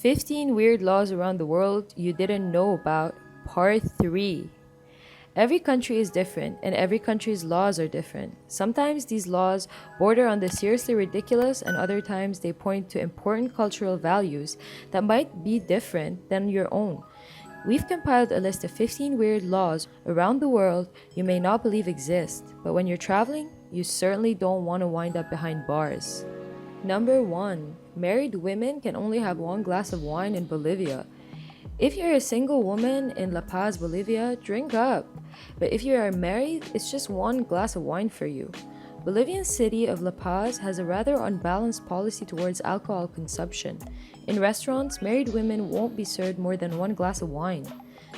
15 Weird Laws Around the World You Didn't Know About, Part 3. Every country is different, and every country's laws are different. Sometimes these laws border on the seriously ridiculous, and other times they point to important cultural values that might be different than your own. We've compiled a list of 15 weird laws around the world you may not believe exist, but when you're traveling, you certainly don't want to wind up behind bars. Number 1. Married women can only have one glass of wine in Bolivia. If you're a single woman in La Paz, Bolivia, drink up. But if you are married, it's just one glass of wine for you. Bolivian city of La Paz has a rather unbalanced policy towards alcohol consumption. In restaurants, married women won't be served more than one glass of wine.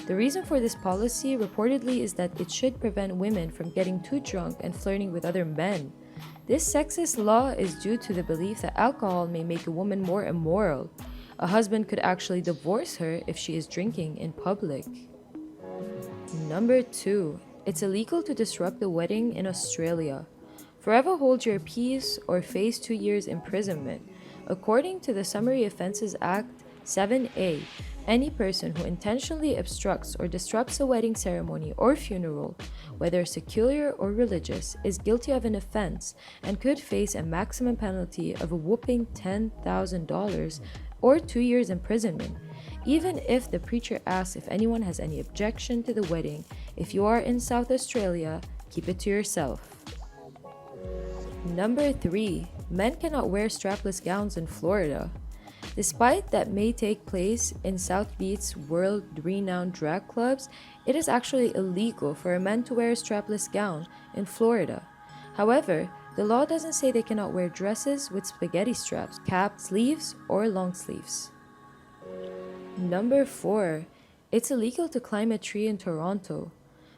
The reason for this policy reportedly is that it should prevent women from getting too drunk and flirting with other men. This sexist law is due to the belief that alcohol may make a woman more immoral. A husband could actually divorce her if she is drinking in public. Number 2. It's illegal to disrupt the wedding in Australia. Forever hold your peace or face 2 years imprisonment. According to the Summary Offences Act 7A, any person who intentionally obstructs or disrupts a wedding ceremony or funeral, whether secular or religious, is guilty of an offense and could face a maximum penalty of a whopping $10,000 or 2 years imprisonment. Even if the preacher asks if anyone has any objection to the wedding, if you are in South Australia, keep it to yourself. Number 3. Men cannot wear strapless gowns in Florida. Despite that may take place in South Beach's world-renowned drag clubs, it is actually illegal for a man to wear a strapless gown in Florida. However, the law doesn't say they cannot wear dresses with spaghetti straps, cap, sleeves, or long sleeves. Number 4. It's illegal to climb a tree in Toronto.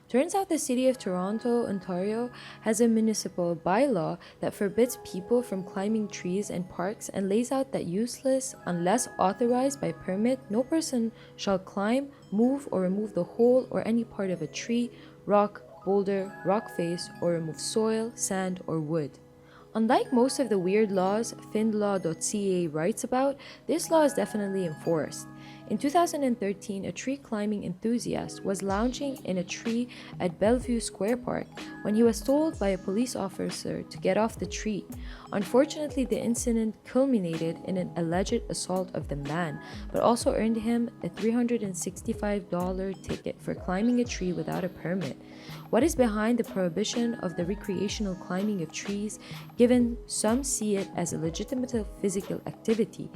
Turns out the city of Toronto, Ontario, has a municipal bylaw that forbids people from climbing trees and parks and lays out that useless, unless authorized by permit, no person shall climb, move, or remove the whole or any part of a tree, rock, boulder, rock face, or remove soil, sand, or wood. Unlike most of the weird laws finlaw.ca writes about, this law is definitely enforced. In 2013, a tree climbing enthusiast was lounging in a tree at Bellevue Square Park when he was told by a police officer to get off the tree. Unfortunately, the incident culminated in an alleged assault of the man, but also earned him a $365 ticket for climbing a tree without a permit. What is behind the prohibition of the recreational climbing of trees, given some see it as a legitimate physical activity?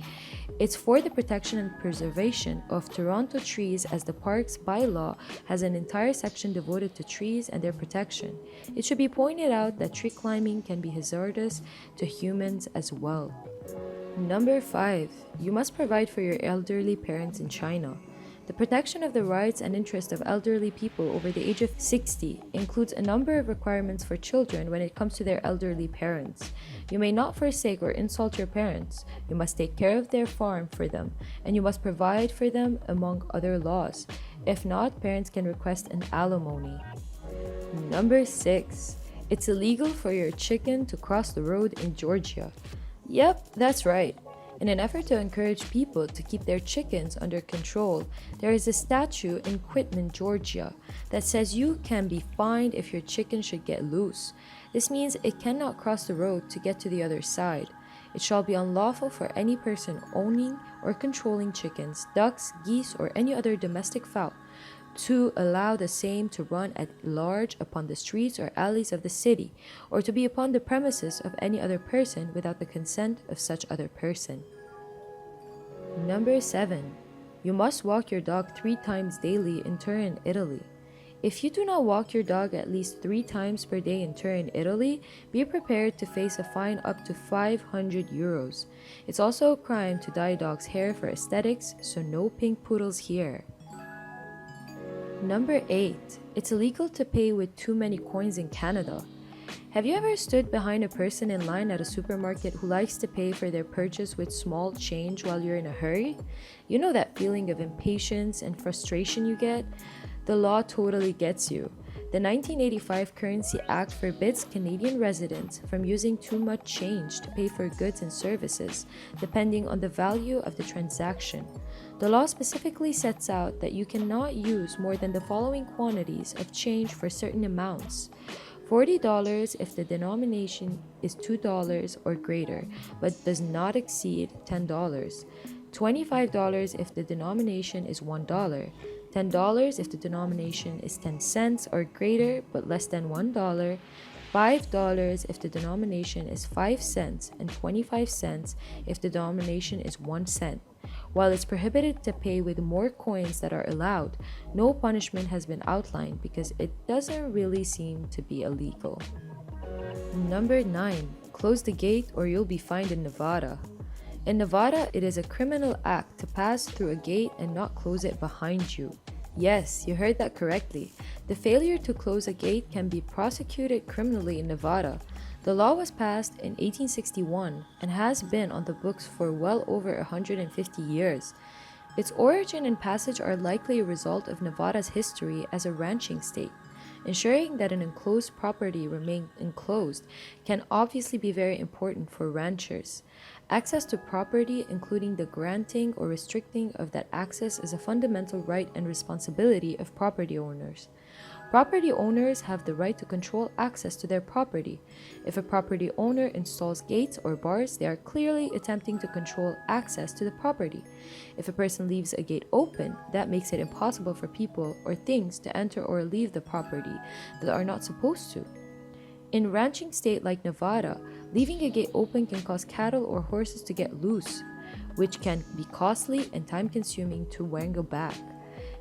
It's for the protection and preservation of Toronto trees, as the park's bylaw has an entire section devoted to trees and their protection. It should be pointed out that tree climbing can be hazardous to humans as well. Number 5. You must provide for your elderly parents in China. The protection of the rights and interests of elderly people over the age of 60 includes a number of requirements for children when it comes to their elderly parents. You may not forsake or insult your parents. You must take care of their farm for them, and you must provide for them, among other laws. If not, parents can request an alimony. Number 6. It's illegal for your chicken to cross the road in Georgia. Yep, that's right. In an effort to encourage people to keep their chickens under control, there is a statute in Quitman, Georgia, that says you can be fined if your chicken should get loose. This means it cannot cross the road to get to the other side. It shall be unlawful for any person owning or controlling chickens, ducks, geese, or any other domestic fowl to allow the same to run at large upon the streets or alleys of the city, or to be upon the premises of any other person without the consent of such other person. Number 7. You must walk your dog 3 times daily in Turin, Italy. If you do not walk your dog at least 3 times per day in Turin, Italy, be prepared to face a fine up to 500 euros. It's also a crime to dye a dog's hair for aesthetics, so no pink poodles here. Number 8. It's illegal to pay with too many coins in Canada. Have you ever stood behind a person in line at a supermarket who likes to pay for their purchase with small change while you're in a hurry? You know that feeling of impatience and frustration you get? The law totally gets you. The 1985 Currency Act forbids Canadian residents from using too much change to pay for goods and services, depending on the value of the transaction. The law specifically sets out that you cannot use more than the following quantities of change for certain amounts. $40 if the denomination is $2 or greater, but does not exceed $10. $25 if the denomination is $1. $10 if the denomination is 10 cents or greater but less than $1. $5 if the denomination is 5 cents, and 25 cents if the denomination is 1 cent. While it's prohibited to pay with more coins that are allowed, no punishment has been outlined because it doesn't really seem to be illegal. Number 9. Close the gate or you'll be fined in Nevada. In Nevada, it is a criminal act to pass through a gate and not close it behind you. Yes, you heard that correctly. The failure to close a gate can be prosecuted criminally in Nevada. The law was passed in 1861 and has been on the books for well over 150 years. Its origin and passage are likely a result of Nevada's history as a ranching state. Ensuring that an enclosed property remains enclosed can obviously be very important for ranchers. Access to property, including the granting or restricting of that access, is a fundamental right and responsibility of property owners. Property owners have the right to control access to their property. If a property owner installs gates or bars, they are clearly attempting to control access to the property. If a person leaves a gate open, that makes it impossible for people or things to enter or leave the property that are not supposed to. In a ranching state like Nevada, leaving a gate open can cause cattle or horses to get loose, which can be costly and time-consuming to wrangle back.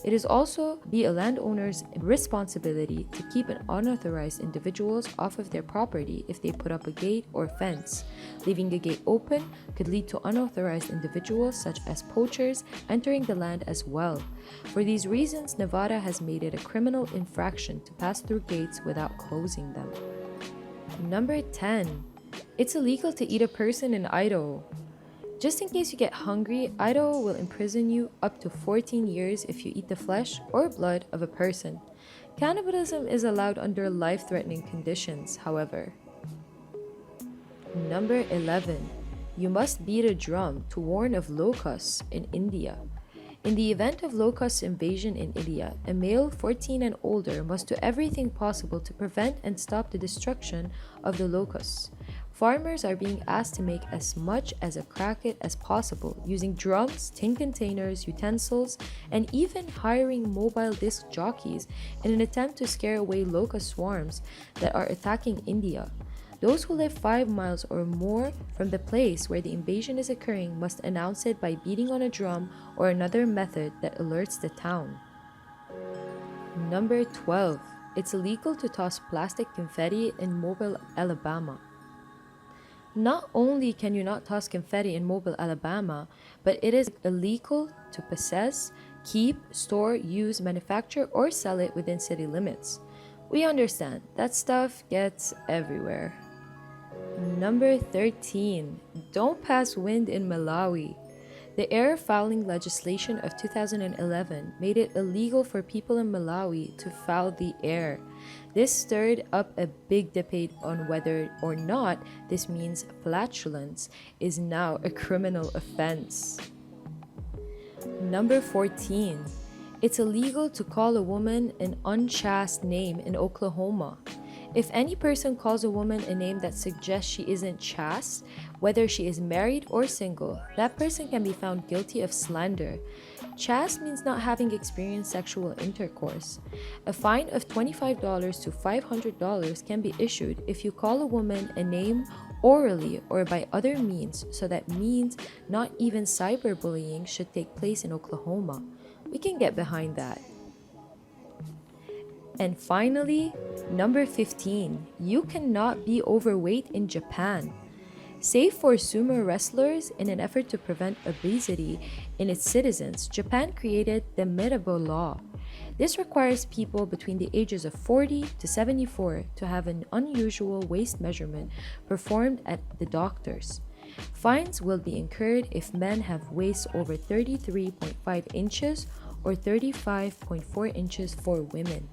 It is also a landowner's responsibility to keep unauthorized individuals off of their property if they put up a gate or fence. Leaving a gate open could lead to unauthorized individuals such as poachers entering the land as well. For these reasons, Nevada has made it a criminal infraction to pass through gates without closing them. Number 10. It's illegal to eat a person in Idaho. Just in case you get hungry, Idaho will imprison you up to 14 years if you eat the flesh or blood of a person. Cannibalism is allowed under life-threatening conditions, however. Number 11. You must beat a drum to warn of locusts in India. In the event of locust invasion in India, a male 14 and older must do everything possible to prevent and stop the destruction of the locusts. Farmers are being asked to make as much as a racket as possible, using drums, tin containers, utensils, and even hiring mobile disc jockeys in an attempt to scare away locust swarms that are attacking India. Those who live 5 miles or more from the place where the invasion is occurring must announce it by beating on a drum or another method that alerts the town. Number 12. It's illegal to toss plastic confetti in Mobile, Alabama. Not only can you not toss confetti in Mobile, Alabama, but it is illegal to possess, keep, store, use, manufacture, or sell it within city limits. We understand that stuff gets everywhere. Number 13. Don't pass wind in Malawi. The air fouling legislation of 2011 made it illegal for people in Malawi to foul the air. This stirred up a big debate on whether or not this means flatulence is now a criminal offense. Number 14. It's illegal to call a woman an unchaste name in Oklahoma. If any person calls a woman a name that suggests she isn't chaste, whether she is married or single, that person can be found guilty of slander. Chaste means not having experienced sexual intercourse. A fine of $25 to $500 can be issued if you call a woman a name orally or by other means, so that means not even cyberbullying should take place in Oklahoma. We can get behind that. And finally, number 15, you cannot be overweight in Japan. Save for sumo wrestlers, in an effort to prevent obesity in its citizens, Japan created the Metabol Law. This requires people between the ages of 40 to 74 to have an unusual waist measurement performed at the doctors. Fines will be incurred if men have waists over 33.5 inches or 35.4 inches for women.